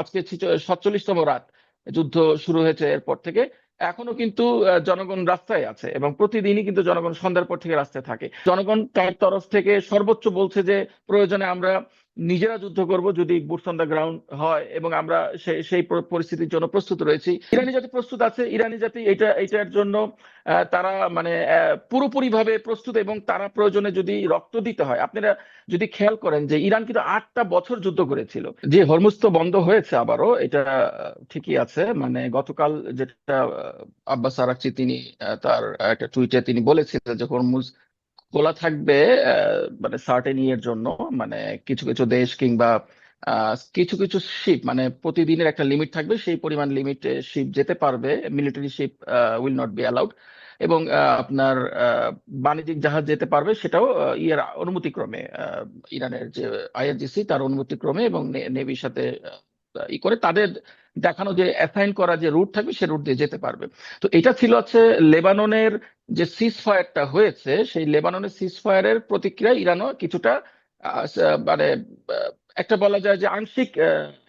আজকে 47তম রাত যুদ্ধ শুরু হয়েছে এরপর থেকে এখনো কিন্তু জনগণ রাস্তায় আছে এবং প্রতিদিনই কিন্তু জনগণ সন্ধ্যার পর থেকে রাস্তায় থাকে। জনগণ তার তরফ থেকে সর্বোচ্চ বলছে যে প্রয়োজনে আমরা নিজেরা যুদ্ধ করব যদি বুটস অন দ্য গ্রাউন্ড হয়, এবং আমরা সেই পরিস্থিতির জন্য প্রস্তুত রয়েছি। ইরানি জাতি প্রস্তুত আছে, ইরানি জাতি এটার জন্য তারা মানে পুরোপুরি ভাবে প্রস্তুত, এবং তারা প্রয়োজনে যদি রক্ত দিতে হয়। আপনারা যদি খেয়াল করেন যে ইরান কিন্তু 8টা বছর যুদ্ধ করেছিল। যে হরমুজ তো বন্ধ হয়েছে আবারও, এটা ঠিকই আছে। মানে গতকাল যেটা আব্বাস আরাকচি তিনি তার একটা টুইটে তিনি বলেছিলেন যে হরমুজ খোলা থাকবে মানে সার্টেন ইয়ের জন্য, মানে কিছু কিছু দেশ কিংবা কিছু কিছু শিপ, মানে প্রতিদিনের একটা লিমিট থাকবে, সেই পরিমাণ লিমিটে শিপ যেতে পারবে, military sheep will not be allowed. এবং আপনার বাণিজ্যিক জাহাজ যেতে পারবে, সেটাও ইয়ের অনুমতিক্রমে, ইরানের যে আইআরজিসি তার অনুমতিক্রমে, এবং নেভির সাথে ই করে তাদের দেখানো যে অ্যাসাইন করা যে রুট থাকবে সে রুট দিয়ে যেতে পারবে। তো এটা ছিল হচ্ছে লেবাননের যে সিজ ফায়ারটা হয়েছে, সেই লেবাননের সিজ ফায়ারের প্রতিক্রিয়া ইরানও কিছুটা মানে একটা বলা যায় যে আংশিক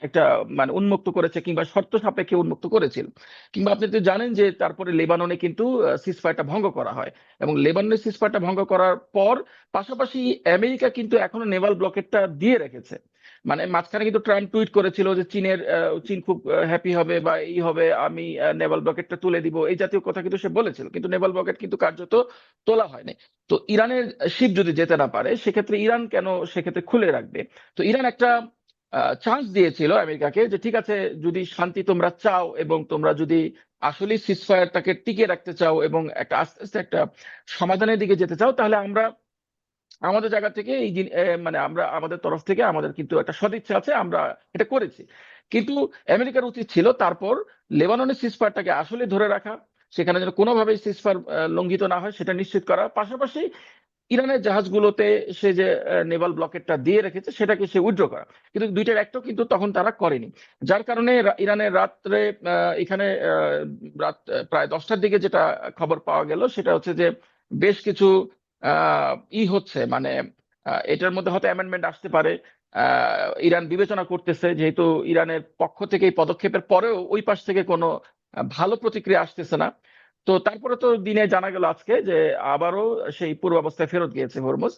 একটা মানে উন্মুক্ত করেছে, কিংবা শর্ত সাপেক্ষে উন্মুক্ত করেছিল। কিংবা আপনি তো জানেন যে তারপরে লেবাননে কিন্তু সিজ ফায়ারটা ভঙ্গ করা হয়, এবং লেবাননের সিজ ফায়ারটা ভঙ্গ করার পর পাশাপাশি আমেরিকা কিন্তু এখনো নেভাল ব্লকেটটা দিয়ে রেখেছে। মানে মাঝখানে কিন্তু ট্রাম্প টুইট করেছিল যে চীন খুব হ্যাপি হবে বা এই হবে, আমি নেভাল ব্লকেটটা তুলে দিব, এই জাতীয় কথা কিন্তু সে বলেছিল, কিন্তু নেভাল ব্লকেট কিন্তু কার্যত তোলা হয়নি। তো ইরানের শিপ যদি যেতে না পারে, সেক্ষেত্রে ইরান কেন সেক্ষেত্রে খুলে রাখবে? তো ইরান একটা চান্স দিয়েছিল আমেরিকাকে যে ঠিক আছে, যদি শান্তি তোমরা চাও এবং তোমরা যদি আসলে সিজফায়ারটাকে টিকিয়ে রাখতে চাও এবং একটা আস্তে আস্তে একটা সমাধানের দিকে যেতে চাও, তাহলে আমরা আমাদের জায়গা থেকে মানে আমরা আমাদের তরফ থেকে আমাদের কিন্তু একটা সদিচ্ছা আছে, আমরা এটা করেছি। কিন্তু আমেরিকার উচিত ছিল তারপর লেবাননের সিজফায়ারটাকে আসলে ধরে রাখা, সেখানে যেন কোনোভাবেই সিজফায়ার লঙ্ঘিত না হয় সেটা নিশ্চিত করা, পাশাপাশি ইরানের জাহাজগুলোতে সে যে নেভাল ব্লকেটটা দিয়ে রেখেছে সেটাকে সে উইথড্র করা। কিন্তু দুইটার একটাও কিন্তু তখন তারা করেনি, যার কারণে ইরানের রাত্রে এখানে রাত প্রায় 10টার দিকে যেটা খবর পাওয়া গেল সেটা হচ্ছে যে বেশ কিছু হচ্ছে, মানে এটার মধ্যে হয়তো অ্যামেন্ডমেন্ট আসতে পারে। ইরান বিবেচনা করতেছে, যেহেতু ইরানের পক্ষ থেকে এই পদক্ষেপের পরেও ওই পাশ থেকে কোনো ভালো প্রতিক্রিয়া আসতেছে না। তো তারপরে তো দিনে জানা গেল আজকে যে আবারও সেই পূর্বাবস্থায় ফেরত গিয়েছে হরমুজ।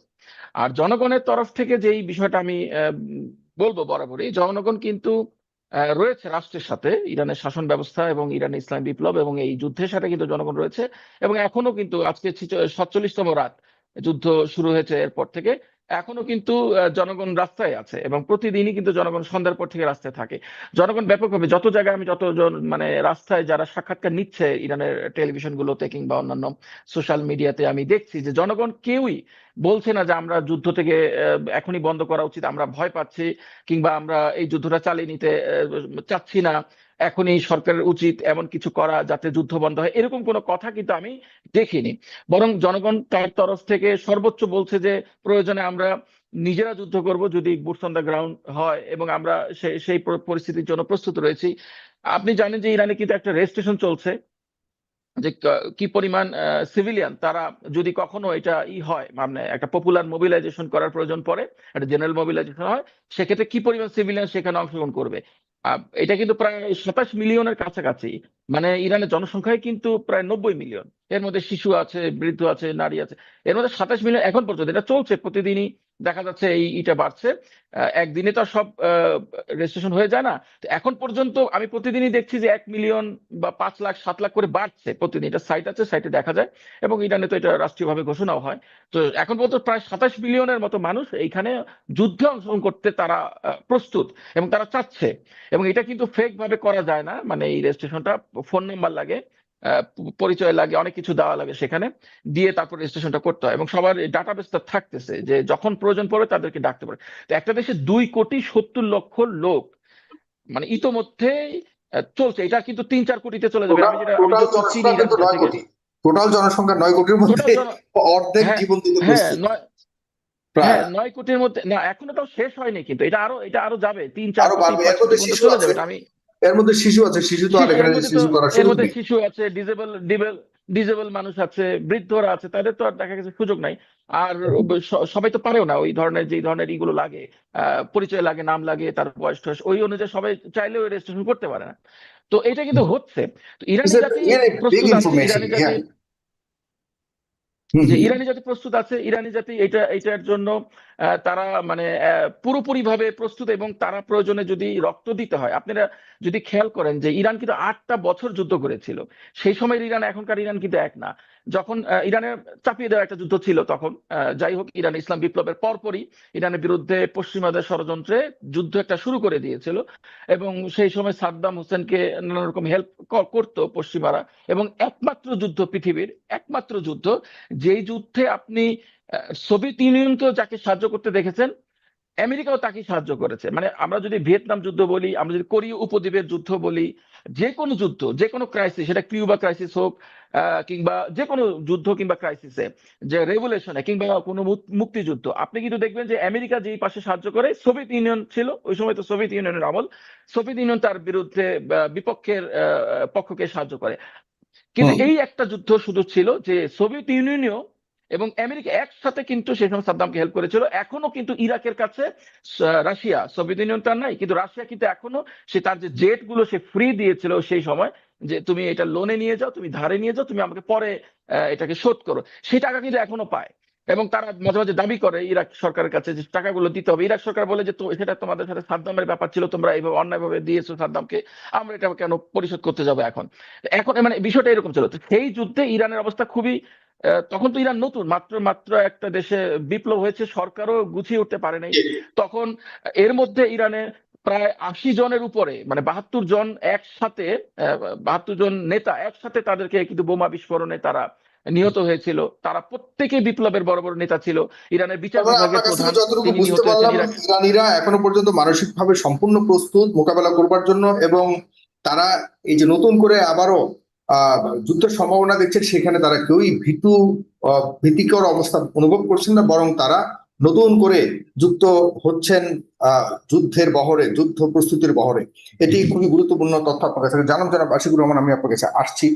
আর জনগণের তরফ থেকে যেই বিষয়টা আমি বলবো, বরাবরই জনগণ কিন্তু রয়েছে রাষ্ট্রের সাথে, ইরানের শাসন ব্যবস্থা এবং ইরানের ইসলাম বিপ্লব এবং এই যুদ্ধের সাথে কিন্তু জনগণ রয়েছে। এবং এখনো কিন্তু আজকে 47তম রাত যুদ্ধ শুরু হয়েছে এরপর থেকে এখনো কিন্তু জনগণ রাস্তায় আছে, এবং প্রতিদিনই কিন্তু জনগণ সন্ধ্যার পর থেকে রাস্তায় থাকে। জনগণ ব্যাপকভাবে যত জায়গায় আমি যতজন মানে রাস্তায় যারা সাক্ষাৎকার নিচ্ছে ইরানের টেলিভিশন গুলোতে কিংবা অন্যান্য সোশ্যাল মিডিয়াতে, আমি দেখছি যে জনগণ কেউই বলছে না যে আমরা যুদ্ধ থেকে এখনই বন্ধ করা উচিত, আমরা ভয় পাচ্ছি, কিংবা আমরা এই যুদ্ধটা চালিয়ে নিতে চাচ্ছি না, এখনই সরকারের উচিত এমন কিছু করা যাতে যুদ্ধ বন্ধ হয়, এরকম কোনো কথা কিন্তু আমি দেখিনি। বরং জনগণ তার তরফ থেকে সর্বোচ্চ বলছে যে প্রয়োজনে আমরা নিজেরা যুদ্ধ করব যদি বুটস অন দ্য গ্রাউন্ড হয়, এবং আমরা সেই পরিস্থিতির জন্য প্রস্তুত রয়েছি। আপনি জানেন যে ইরানে কিন্তু একটা রেজিস্ট্রেশন চলছে যে কি পরিমাণ সিভিলিয়ান তারা যদি কখনো এটা হয়, মানে একটা পপুলার মোবিলাইজেশন করার প্রয়োজন পড়ে, একটা জেনারেল মোবিলাইজেশন হয়, সেক্ষেত্রে কি পরিমাণ সিভিলিয়ান সেখানে অংশগ্রহণ করবে। এটা কিন্তু প্রায় 27 মিলিয়নের কাছাকাছি। মানে ইরানের জনসংখ্যায় কিন্তু প্রায় 90 মিলিয়ন, এর মধ্যে শিশু আছে, বৃদ্ধ আছে, নারী আছে। এর মধ্যে 27 মিলিয়ন এখন পর্যন্ত, এটা চলছে, প্রতিদিনই দেখা যাচ্ছে এটা বাড়ছে। একদিনে তো আর সব রেজিস্ট্রেশন হয়ে যায় না। তো এখন পর্যন্ত আমি প্রতিদিনই দেখছি যে 1 মিলিয়ন বা 5 লাখ 7 লাখ করে বাড়ছে প্রতিদিন, এটা সাইট আছে, সাইটে দেখা যায়, এবং ইরানে তো এটা রাষ্ট্রীয়ভাবে ঘোষণাও হয়। তো এখন পর্যন্ত প্রায় 27 মিলিয়নের মতো মানুষ এইখানে যুদ্ধে অংশগ্রহণ করতে তারা প্রস্তুত এবং তারা চাচ্ছে। এবং এটা কিন্তু ফেক ভাবে করা যায় না, মানে এই রেজিস্ট্রেশনটা ফোন নাম্বার লাগে, পরিচয় লাগে, অনেক কিছু দেওয়া লাগে, সেখানে দিয়ে তারপর রেজিস্ট্রেশনটা করতে হয়, এবং সবার ডাটাবেসটা থাকতেছে যে যখন প্রয়োজন পড়বে তাদেরকে ডাকতে পারে। তো একটা দেশে 2,70,00,000 লোক, মানে ইতোমধ্যে চলছে, এটা কিন্তু 3-4 কোটিতে চলে যাবে। টোটাল আমি টোটাল যতটুকু চিনি জনসংখ্যা ইরান কিন্তু নয় থেকে, কোটি টোটাল জনসংখ্যা 9 কোটির টোটাল মধ্যে জন অর্ধেক হ্যাঁ, জীবন দিতে হ্যাঁ প্রস্তুত নয়, হ্যাঁ প্রায়। 9 কোটির মধ্যে না, এখনো তো শেষ হয়নি, কিন্তু এটা আরো যাবে, তিন চার আরো কোটি বাড়বে, পাঁচ এর কোটি মধ্যে পর্যন্ত শিশু চলে আছে, যাবে। এটা আমি এর মধ্যে শিশু আছে, শিশু তো আর এর এখানে মধ্যে তো শিশু করার এর সুযোগ মধ্যে নেই। শিশু আছে, ডিজেবল মানুষ আছে, বৃদ্ধরা আছে, তাদের তো আর দেখা গেছে সুযোগ নাই। আর সবাই তো পারেও না ওই ধরনের, যেই ধরনের ইগুলো লাগে, পরিচয় লাগে, নাম লাগে, তার বয়স টয়স ওই অনুযায়ী সবাই চাইলেও রেজিস্ট্রেশন করতে পারে না। তো এটা কিন্তু হচ্ছে। তো ইরানি It's a জাতি really big প্রস্তুত আছে, information. ইরানি Yeah. জাতি, হুম যে হুম। ইরানি জাতি প্রস্তুত আছে, ইরানি জাতি এটার জন্য তারা মানে পুরোপুরি ভাবে প্রস্তুত, এবং তারা প্রয়োজনে যদি রক্ত দিতে হয়। আপনারা যদি খেয়াল করেন যে ইরান কিন্তু 8টা বছর যুদ্ধ করেছিল। সেই সময়ের ইরান এখনকার ইরান কিন্তু এক না। যখন ইরানের চাপিয়ে দেওয়া একটা যুদ্ধ ছিল তখন, যাই হোক, ইরান ইসলাম বিপ্লবের পরপরই ইরানের বিরুদ্ধে পশ্চিমাদের ষড়যন্ত্রে যুদ্ধ একটা শুরু করে দিয়েছিল, এবং সেই সময় সাদ্দাম হোসেনকে নানা রকম হেল্প করতো পশ্চিমারা। এবং একমাত্র যুদ্ধ, পৃথিবীর একমাত্র যুদ্ধ, যেই যুদ্ধে আপনি সোভিয়েত ইউনিয়নকেও যাকে সাহায্য করতে দেখেছেন, আমেরিকাও তাকে সাহায্য করেছে। মানে আমরা যদি ভিয়েতনাম যুদ্ধ বলি, আমরা যদি কোরীয় উপদ্বীপের যুদ্ধ বলি, যে কোনো যুদ্ধ, যে কোনো ক্রাইসিস, সেটা কিউবা ক্রাইসিস হোক, কিংবা যে কোনো যুদ্ধ কিংবা ক্রাইসিসে, যে রেভলিউশনে কিংবা কোনো মুক্তিযুদ্ধ, আপনি কিন্তু দেখবেন যে আমেরিকা যেই পাশে সাহায্য করে, সোভিয়েত ইউনিয়ন ছিল ওই সময়, তো সোভিয়েত ইউনিয়নের আমল, সোভিয়েত ইউনিয়ন তার বিরুদ্ধে বিপক্ষের পক্ষকে সাহায্য করে। কিন্তু হুম। এই একটা যুদ্ধ শুধু ছিল যে সোভিয়েত ইউনিয়নও এবং আমেরিকা একসাথে কিন্তু সেই সময় সাদ্দামকে হেল্প করেছিল। এখনো কিন্তু ইরাকের কাছে রাশিয়া, সোভিয়েত ইউনিয়ন তার নাই, কিন্তু রাশিয়া কিন্তু এখনো সে তার যে জেট গুলো সে ফ্রি দিয়েছিল সেই সময়, যে তুমি এটা লোনে নিয়ে যাও, তুমি ধারে নিয়ে যাও, তুমি আমাকে পরে এটাকে শোধ করো, সেই টাকা কিন্তু এখনো পায়। এবং তারা মাঝে মাঝে দাবি করে ইরাক সরকারের কাছে যে টাকাগুলো দিতে হবে। ইরাক সরকার বলে যে তো সেটা তোমাদের সাথে সাদ্দামের ব্যাপার ছিল, তোমরা এইভাবে অন্যায়ভাবে দিয়েছো সাদ্দামকে, আমরা এটা কেন পরিশোধ করতে যাবো এখন। এখন মানে বিষয়টা এরকম ছিল। তো সেই যুদ্ধে ইরানের অবস্থা খুবই, তখন তো ইরান নতুন, মাত্র মাত্র একটা দেশে বিপ্লব হয়েছে, সরকারও গুছিয়ে উঠতে পারে নাই তখন। এর মধ্যে ইরানে প্রায় 80 জনের উপরে, মানে 72 জন একসাথে, 72 জন নেতা একসাথে, তাদেরকে কিন্তু বোমা বিস্ফোরণে তারা নিহত হয়েছিল। তারা প্রত্যেকে বিপ্লবের বড় বড় নেতা ছিল। ইরানের বিচার তবে বিভাগের আপনার কাছ থেকে প্রধান, যতটুকু তিনি বুঝতে নিহত হয়েছেন পারলাম, ইরাক। ইরানিরা এখনো পর্যন্ত মানসিকভাবে সম্পূর্ণ প্রস্তুত মোকাবেলা করবার জন্য, এবং তারা এই যে নতুন করে আবারও যুদ্ধের সম্ভাবনা দেখছেন, সেখানে তারা কেউই ভীতিকর অবস্থা অনুভব করছেন না, বরং তারা নতুন করে যুক্ত হচ্ছেন যুদ্ধের বহরে, যুদ্ধ প্রস্তুতির বহরে। এটি খুবই গুরুত্বপূর্ণ তথ্য আপনার কাছে জানাম। জনাব আশিকুর রহমান, আমি আপনার কাছে আসছি।